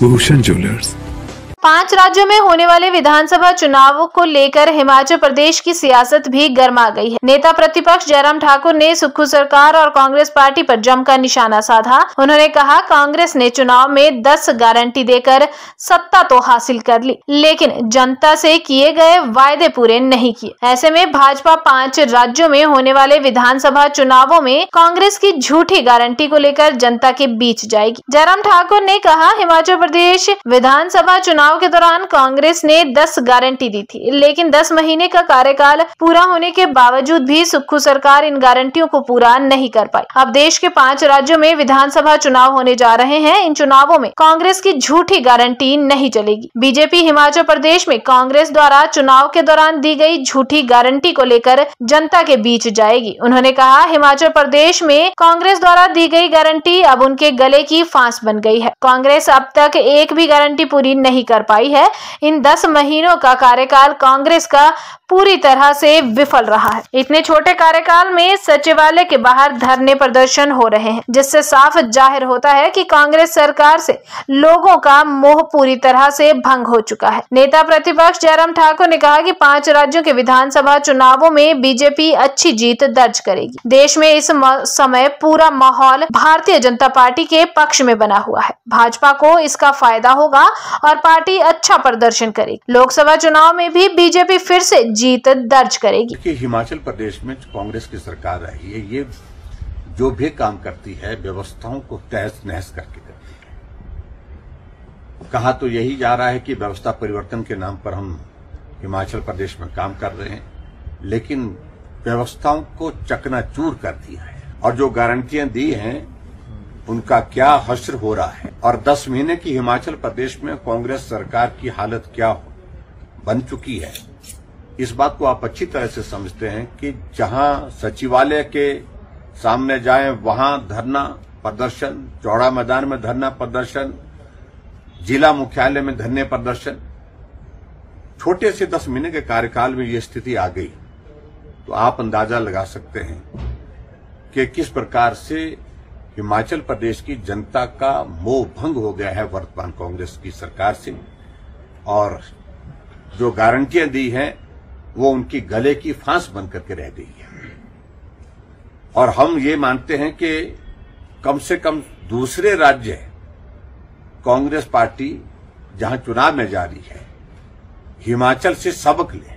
Bhushan jewellers. 5 राज्यों में होने वाले विधानसभा चुनाव को लेकर हिमाचल प्रदेश की सियासत भी गर्मा गई है। नेता प्रतिपक्ष जयराम ठाकुर ने सुक्खू सरकार और कांग्रेस पार्टी पर जमकर निशाना साधा। उन्होंने कहा, कांग्रेस ने चुनाव में 10 गारंटी देकर सत्ता तो हासिल कर ली, लेकिन जनता से किए गए वायदे पूरे नहीं किए। ऐसे में भाजपा 5 राज्यों में होने वाले विधानसभा चुनावों में कांग्रेस की झूठी गारंटी को लेकर जनता के बीच जाएगी। जयराम ठाकुर ने कहा, हिमाचल प्रदेश विधानसभा चुनाव के दौरान कांग्रेस ने 10 गारंटी दी थी, लेकिन 10 महीने का कार्यकाल पूरा होने के बावजूद भी सुक्खू सरकार इन गारंटियों को पूरा नहीं कर पाई। अब देश के 5 राज्यों में विधानसभा चुनाव होने जा रहे हैं। इन चुनावों में कांग्रेस की झूठी गारंटी नहीं चलेगी। बीजेपी हिमाचल प्रदेश में कांग्रेस द्वारा चुनाव के दौरान दी गई झूठी गारंटी को लेकर जनता के बीच जाएगी। उन्होंने कहा, हिमाचल प्रदेश में कांग्रेस द्वारा दी गई गारंटी अब उनके गले की फांस बन गई है। कांग्रेस अब तक एक भी गारंटी पूरी नहीं कर पाई है। इन 10 महीनों का कार्यकाल कांग्रेस का पूरी तरह से विफल रहा है। इतने छोटे कार्यकाल में सचिवालय के बाहर धरने प्रदर्शन हो रहे हैं, जिससे साफ जाहिर होता है कि कांग्रेस सरकार से लोगों का मोह पूरी तरह से भंग हो चुका है। नेता प्रतिपक्ष जयराम ठाकुर ने कहा कि 5 राज्यों के विधानसभा चुनावों में बीजेपी अच्छी जीत दर्ज करेगी। देश में इस समय पूरा माहौल भारतीय जनता पार्टी के पक्ष में बना हुआ है। भाजपा को इसका फायदा होगा और पार्टी अच्छा प्रदर्शन करेगी। लोकसभा चुनाव में भी बीजेपी फिर से जीत दर्ज करेगी। कि हिमाचल प्रदेश में कांग्रेस की सरकार रही है, ये जो भी काम करती है व्यवस्थाओं को तहस नहस करके करती है। कहा तो यही जा रहा है कि व्यवस्था परिवर्तन के नाम पर हम हिमाचल प्रदेश में काम कर रहे हैं, लेकिन व्यवस्थाओं को चकनाचूर कर दिया है और जो गारंटियां दी हैं उनका क्या हश्र हो रहा है। और 10 महीने की हिमाचल प्रदेश में कांग्रेस सरकार की हालत क्या बन चुकी है, इस बात को आप अच्छी तरह से समझते हैं कि जहां सचिवालय के सामने जाएं वहां धरना प्रदर्शन, चौड़ा मैदान में धरना प्रदर्शन, जिला मुख्यालय में धरने प्रदर्शन, छोटे से 10 महीने के कार्यकाल में ये स्थिति आ गई, तो आप अंदाजा लगा सकते हैं कि किस प्रकार से हिमाचल प्रदेश की जनता का मोह भंग हो गया है वर्तमान कांग्रेस की सरकार से। और जो गारंटियां दी हैं वो उनकी गले की फांस बन करके रह गई है। और हम ये मानते हैं कि कम से कम दूसरे राज्य कांग्रेस पार्टी जहां चुनाव में जा रही है, हिमाचल से सबक ले।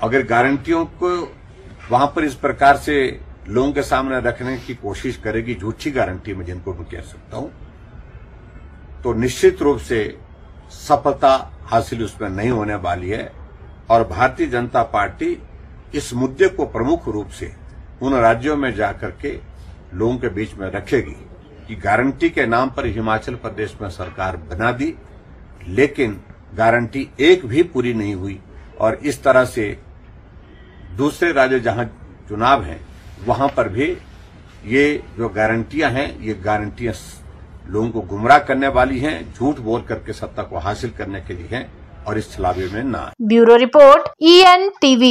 अगर गारंटियों को वहां पर इस प्रकार से लोगों के सामने रखने की कोशिश करेगी, झूठी गारंटी में जिनको मैं कह सकता हूं, तो निश्चित रूप से सफलता हासिल उसमें नहीं होने वाली है। और भारतीय जनता पार्टी इस मुद्दे को प्रमुख रूप से उन राज्यों में जाकर के लोगों के बीच में रखेगी कि गारंटी के नाम पर हिमाचल प्रदेश में सरकार बना दी, लेकिन गारंटी एक भी पूरी नहीं हुई। और इस तरह से दूसरे राज्य जहां चुनाव हैं वहां पर भी ये जो गारंटियां हैं, ये गारंटियां लोगों को गुमराह करने वाली हैं, झूठ बोल करके सत्ता को हासिल करने के लिए हैं और इस छलावे में ना। Bureau report EN TV।